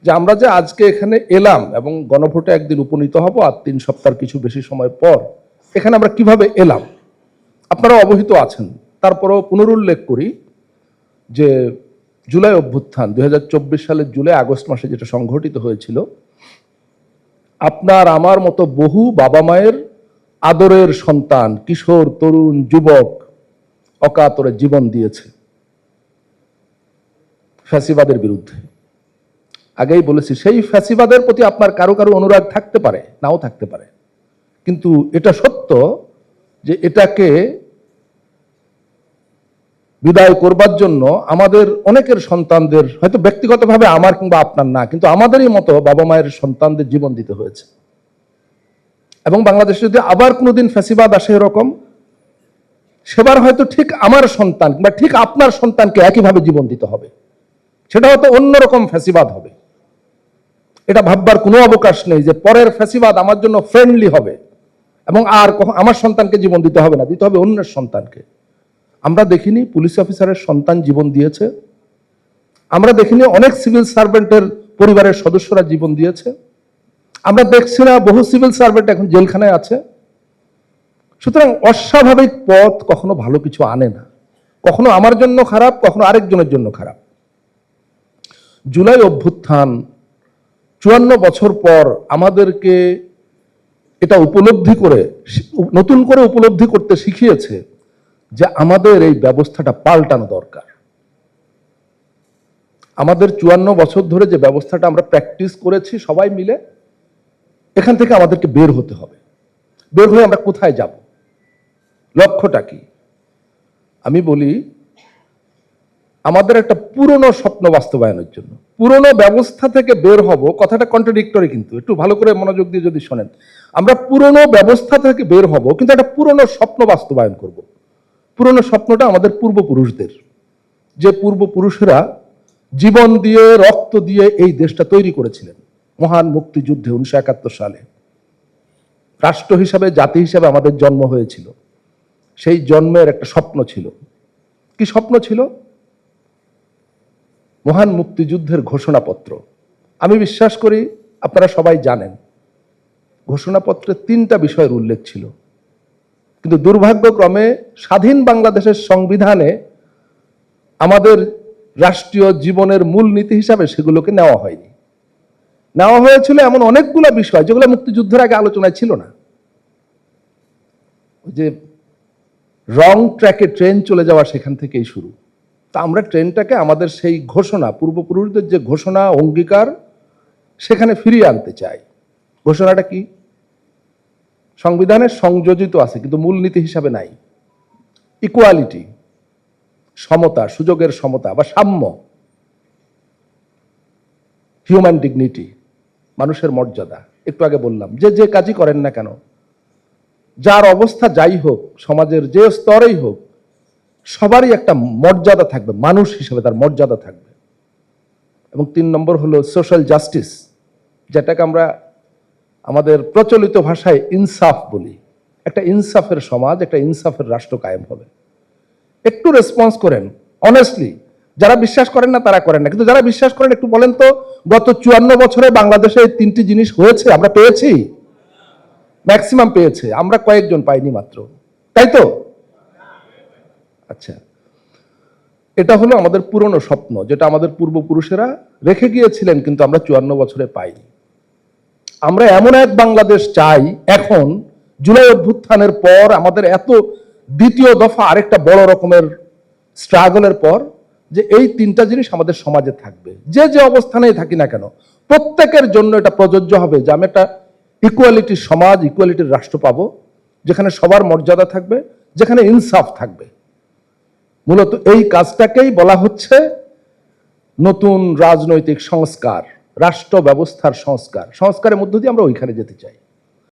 যে আমরা যে আজকে এখানে এলাম এবং গণভোটে একদিন উপনীত হব আর ৩ সপ্তাহ কিছু বেশি সময় পর এখানে আমরা কিভাবে এলাম আপনারা অবহিত আছেন। তারপরেও পুনরুল্লেখ করি যে জুলাই অভ্যুত্থান ২০২৪ সালের জুলাই আগস্ট মাসে যেটা সংঘটিত হয়েছিল, আপনার আমার মতো বহু বাবা মায়ের আদরের সন্তান, কিশোর, তরুণ, যুবক অকাতরে জীবন দিয়েছে ফ্যাসিবাদের বিরুদ্ধে। আগেই বলেছি, সেই ফ্যাসিবাদের প্রতি আপনার কারো কারো অনুরাগ থাকতে পারে, নাও থাকতে পারে, কিন্তু এটা সত্য যে এটাকে বিদায় করবার জন্য আমাদের অনেকের সন্তানদের, হয়তো ব্যক্তিগতভাবে আমার কিংবা আপনার না, কিন্তু আমাদেরই মতো বাবা মায়ের সন্তানদের জীবন দিতে হয়েছে। এবং বাংলাদেশে যদি আবার কোনোদিন ফ্যাসিবাদ আসে এরকম, সেবার হয়তো ঠিক আমার সন্তান কিংবা ঠিক আপনার সন্তানকে একইভাবে জীবন দিতে হবে, সেটা হয়তো অন্যরকম ফ্যাসিবাদ হবে। এটা ভাববার কোনো অবকাশ নেই যে পরের ফ্যাসিবাদ আমার জন্য ফ্রেন্ডলি হবে এবং আর আমার সন্তানকে জীবন দিতে হবে না, দিতে হবে অন্যের সন্তানকে। আমরা দেখিনি পুলিশ অফিসারের সন্তান জীবন দিয়েছে, আমরা দেখিনি অনেক সিভিল সার্ভেন্টের পরিবারের সদস্যরা জীবন দিয়েছে, আমরা দেখছি না বহু সিভিল সার্ভেন্ট এখন জেলখানায় আছে। সুতরাং অস্বাভাবিক পথ কখনো ভালো কিছু আনে না, কখনো আমার জন্য খারাপ, কখনো আরেকজনের জন্য খারাপ। জুলাই অভ্যুত্থান ৫৪ বছর পর আমাদেরকে এটা উপলব্ধি করে, নতুন করে উপলব্ধি করতে শিখিয়েছে যে আমাদের এই ব্যবস্থাটা পাল্টানো দরকার। আমাদের ৫৪ বছর ধরে যে ব্যবস্থাটা আমরা প্র্যাকটিস করেছি সবাই মিলে, এখান থেকে আমাদেরকে বের হতে হবে। বের হয়ে আমরা কোথায় যাব, লক্ষ্যটা কি? আমি বলি, আমাদের একটা পুরনো স্বপ্ন বাস্তবায়নের জন্য পুরনো ব্যবস্থা থেকে বের হব, কথাটা কন্ট্রাডিক্টরি, কিন্তু একটু ভালো করে মনোযোগ দিয়ে যদি শোনেন, আমরা পুরনো ব্যবস্থা থেকে বের হব কিন্তু একটা পুরনো স্বপ্ন বাস্তবায়ন করব। পুরনো স্বপ্নটা আমাদের পূর্বপুরুষদের, যে পূর্বপুরুষেরা জীবন দিয়ে রক্ত দিয়ে এই দেশটা তৈরি করেছিলেন মহান মুক্তিযুদ্ধে ১৯৭১ সালে। রাষ্ট্র হিসাবে, জাতি হিসাবে আমাদের জন্ম হয়েছিল, সেই জন্মের একটা স্বপ্ন ছিল। কি স্বপ্ন ছিল? মহান মুক্তিযুদ্ধের ঘোষণাপত্র। আমি বিশ্বাস করি আপনারা সবাই জানেন ঘোষণাপত্রে ৩টা বিষয়ের উল্লেখ ছিল, কিন্তু দুর্ভাগ্যক্রমে স্বাধীন বাংলাদেশের সংবিধানে আমাদের রাষ্ট্রীয় জীবনের মূলনীতি হিসাবে সেগুলোকে নেওয়া হয়নি। নেওয়া হয়েছিল এমন অনেকগুলো বিষয় যেগুলো মুক্তিযুদ্ধের আগে আলোচনায় ছিল না। ওই যে রং ট্র্যাকে ট্রেন চলে যাওয়া, সেখান থেকেই শুরু। তা আমরা ট্রেনটাকে আমাদের সেই ঘোষণা, পূর্বপুরুষদের যে ঘোষণা, অঙ্গীকার, সেখানে ফিরিয়ে আনতে চাই। ঘোষণাটা কি? সংবিধানে সংযোজিত আছে কিন্তু মূলনীতি হিসাবে নাই। ইকুয়ালিটি, সমতা, সুযোগের সমতা বা সাম্য, হিউম্যান ডিগনিটি, মানুষের মর্যাদা। একটু আগে বললাম যে যে কাজই করেন না কেন, যার অবস্থা যাই হোক, সমাজের যে স্তরেই হোক, সবারই একটা মর্যাদা থাকবে, মানুষ হিসেবে তার মর্যাদা থাকবে। এবং ৩ নম্বর হলো সোশ্যাল জাস্টিস, যেটাকে আমরা আমাদের প্রচলিত ভাষায় ইনসাফ বলি। একটা ইনসাফের সমাজ, একটা ইনসাফের রাষ্ট্র কায়েম হবে। একটু রেসপন্স করেন অনেস্টলি। যারা বিশ্বাস করেন না তারা করেন না, কিন্তু যারা বিশ্বাস করেন একটু বলেন তো, গত ৫৪ বছরে বাংলাদেশে এই ৩টি জিনিস হয়েছে? আমরা পেয়েছি? ম্যাক্সিমাম পেয়েছে, আমরা কয়েকজন পাইনি মাত্র, তাই তো? আচ্ছা, এটা হলো আমাদের পুরনো স্বপ্ন, যেটা আমাদের পূর্বপুরুষেরা রেখে গিয়েছিলেন কিন্তু আমরা ৫৪ বছরে পাইনি। আমরা এমন এক বাংলাদেশ চাই এখন, জুলাই অভ্যুত্থানের পর আমাদের এত দ্বিতীয় দফা আরেকটা বড় রকমের স্ট্রাগলের পর, যে এই ৩টা জিনিস আমাদের সমাজে থাকবে, যে যে অবস্থানেই থাকি না কেন, প্রত্যেকের জন্য এটা প্রযোজ্য হবে যে আমি একটা ইকুয়ালিটির সমাজ, ইকুয়ালিটির রাষ্ট্র পাবো, যেখানে সবার মর্যাদা থাকবে, যেখানে ইনসাফ থাকবে। মূলত এই কাজটাকেই বলা হচ্ছে নতুন রাজনৈতিক সংস্কার, রাষ্ট্র ব্যবস্থার সংস্কার। সংস্কারের মধ্য দিয়ে আমরা ওইখানে যেতে চাই।